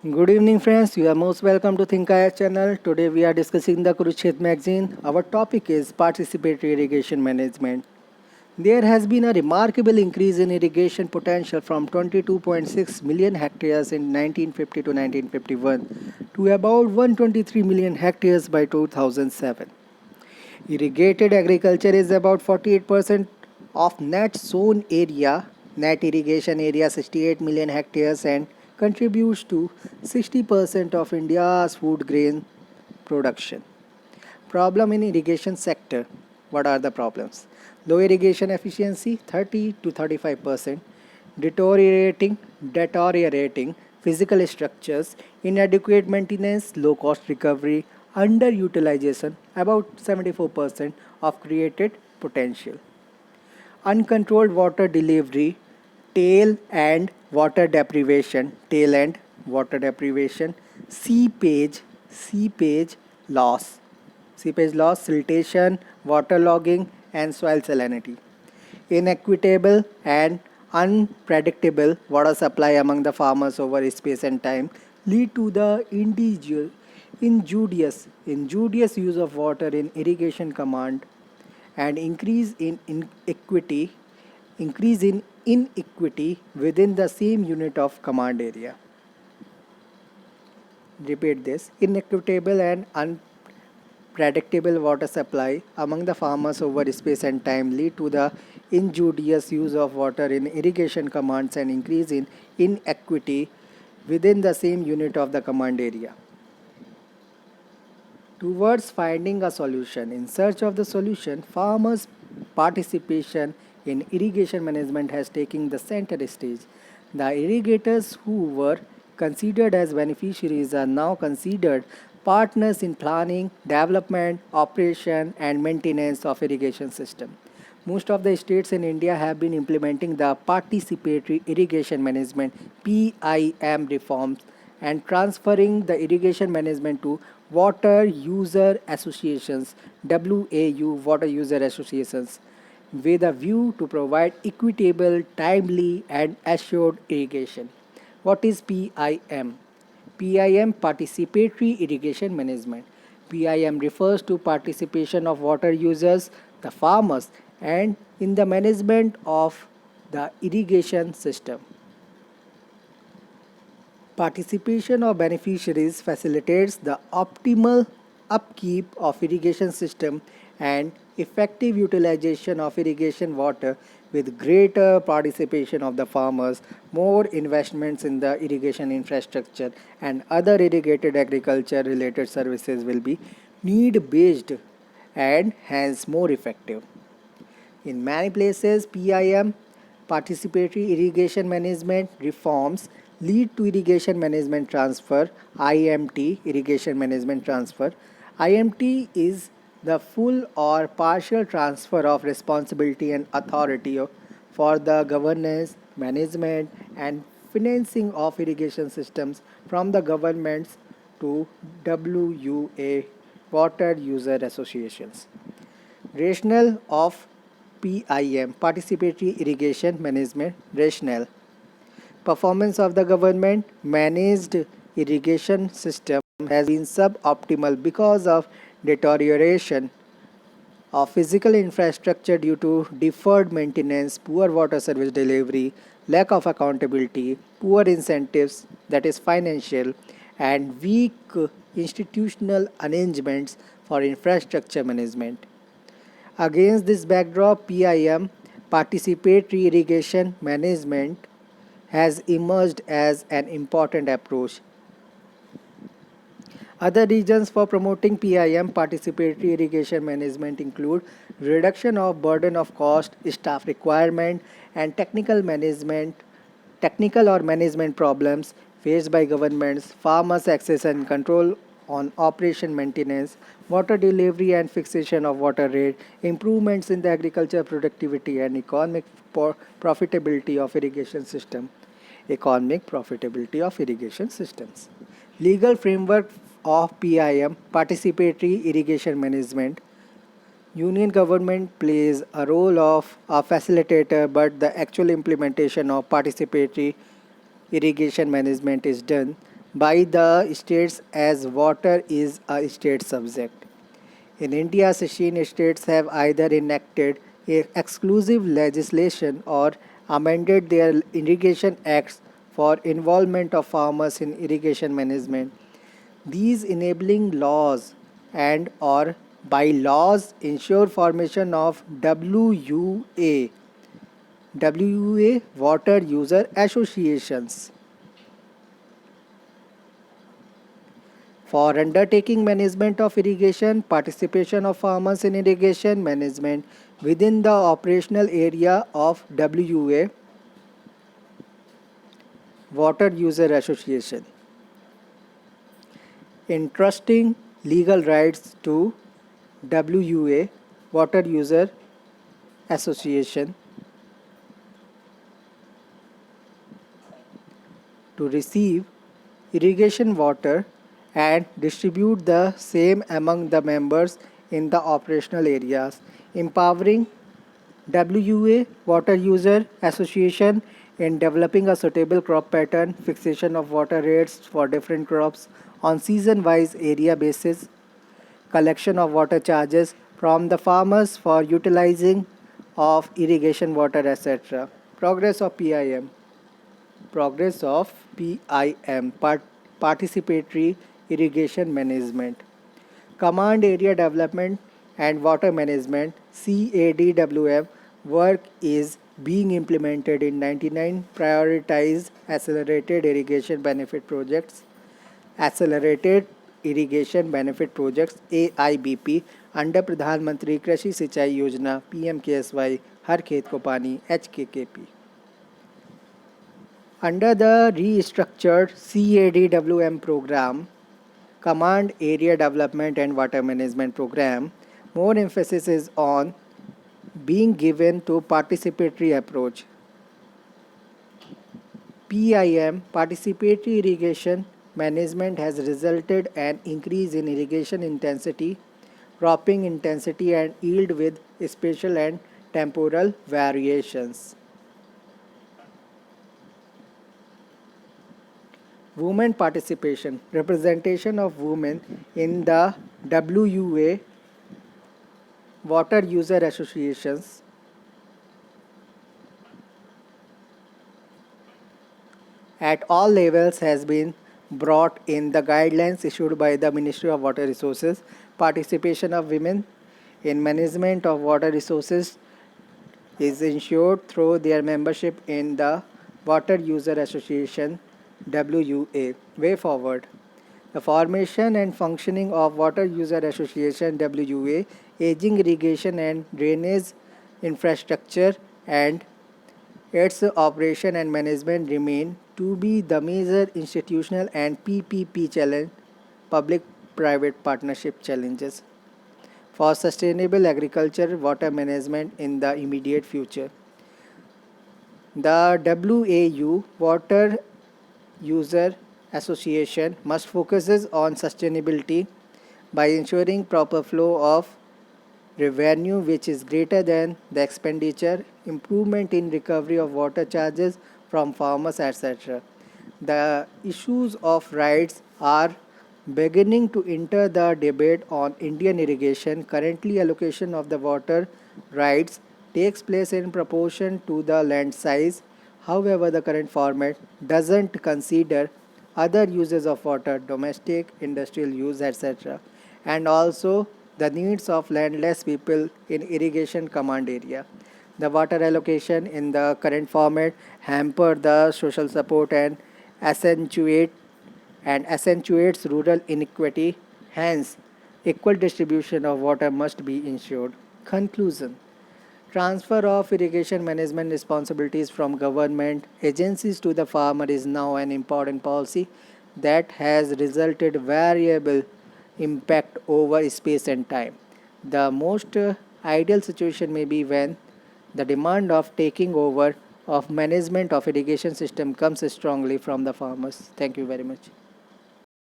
Good evening, friends. You are most welcome to Thinkaya channel. Today we are discussing the Kurukshetra magazine. Our topic is participatory irrigation management. There has been a remarkable increase in irrigation potential from 22.6 million hectares in 1950 to 1951 to about 123 million hectares by 2007. Irrigated agriculture is about 48% of net sown area, net irrigation area 68 million hectares, and contributes to 60% of India's food grain production. Problem in irrigation sector. What are the problems? Low irrigation efficiency 30 to 35%, deteriorating physical structures, inadequate maintenance, low cost recovery, underutilization about 74% of created potential. Uncontrolled water delivery, tail end water deprivation, seepage loss, siltation, waterlogging, and soil salinity. Inequitable and unpredictable water supply among the farmers over space and time lead to the injurious use of water in irrigation command and increase in inequity within the same unit of command area. Repeat this: inequitable and unpredictable water supply among the farmers over space and time lead to the injudicious use of water in irrigation commands and increase in inequity within the same unit of the command area. Towards finding a solution, in search of the solution, farmers' participation in irrigation management has taken the center stage. The irrigators who were considered as beneficiaries are now considered partners in planning, development, operation, and maintenance of irrigation system. Most of the states in India have been implementing the participatory irrigation management PIM reforms and transferring the irrigation management to water user associations WAU water user associations with a view to provide equitable, timely and assured irrigation. What is PIM? PIM participatory irrigation management. PIM refers to participation of water users, the farmers, and in the management of the irrigation system. Participation of beneficiaries facilitates the optimal upkeep of irrigation system and effective utilization of irrigation water with greater participation of the farmers, more investments in the irrigation infrastructure and other irrigated agriculture related services will be need based and hence more effective. In many places, PIM, participatory irrigation management reforms, lead to irrigation management transfer, IMT, irrigation management transfer. IMT is the full or partial transfer of responsibility and authority for the governance, management, and financing of irrigation systems from the governments to WUA, water user associations. Rationale of PIM, Participatory Irrigation Management Rationale. Performance of the government managed irrigation system has been suboptimal because of deterioration of physical infrastructure due to deferred maintenance, poor water service delivery, lack of accountability, poor incentives, that is financial, and weak institutional arrangements for infrastructure management. Against this backdrop, PIM, participatory irrigation management, has emerged as an important approach. Other reasons for promoting PIM, participatory irrigation management, include reduction of burden of cost, staff requirement, and technical or management problems faced by governments, farmers' access and control on operation maintenance, water delivery and fixation of water rate, improvements in the agriculture productivity and economic profitability of irrigation system. Economic profitability of irrigation systems. Legal framework of PIM, participatory irrigation management. Union government plays a role of a facilitator, but the actual implementation of participatory irrigation management is done by the states as water is a state subject. In India, 16 states have either enacted exclusive legislation or amended their irrigation acts for involvement of farmers in irrigation management. These enabling laws and or bylaws ensure formation of WUA water user associations for undertaking management of irrigation, participation of farmers in irrigation management within the operational area of WUA water user association, entrusting legal rights to WUA water user association to receive irrigation water and distribute the same among the members in the operational areas, empowering WUA Water User Association in developing a suitable crop pattern, fixation of water rates for different crops on season-wise area basis, collection of water charges from the farmers for utilizing of irrigation water, etc. Progress of PIM. Progress of PIM, Participatory Irrigation Management. Command Area Development and Water Management CADWM work is being implemented in 99 prioritized accelerated irrigation benefit projects. Accelerated Irrigation Benefit Projects AIBP under Pradhan Mantri Krishi Sinchai Yojana PMKSY हर खेत को पानी HKKP. Under the restructured CADWM program, Command Area Development and Water Management Program, more emphasis is on being given to participatory approach. PIM, Participatory Irrigation Management, has resulted an increase in irrigation intensity, cropping intensity and yield with spatial and temporal variations. Women participation, representation of women in the WUA water user associations at all levels has been brought in the guidelines issued by the Ministry of Water Resources. Participation of women in management of water resources is ensured through their membership in the Water User Association WUA. Way forward. The formation and functioning of Water User Association WUA, aging irrigation and drainage infrastructure and its operation and management remain to be the major institutional and PPP challenge, public-private partnership challenges for sustainable agriculture water management in the immediate future. The WAU Water User Association must focuses on sustainability by ensuring proper flow of revenue which is greater than the expenditure, improvement in recovery of water charges from farmers, etc. The issues of rights are beginning to enter the debate on Indian irrigation. Currently, allocation of the water rights takes place in proportion to the land size. However, the current format doesn't consider other uses of water, domestic, industrial use, etc., and also the needs of landless people in irrigation command area. The water allocation in the current format hamper the social support and accentuates rural inequity. Hence, equal distribution of water must be ensured. Conclusion. Transfer of irrigation management responsibilities from government agencies to the farmer is now an important policy that has resulted variable impact over space and time. The most ideal situation may be when the demand of taking over of management of irrigation system comes strongly from the farmers. Thank you very much.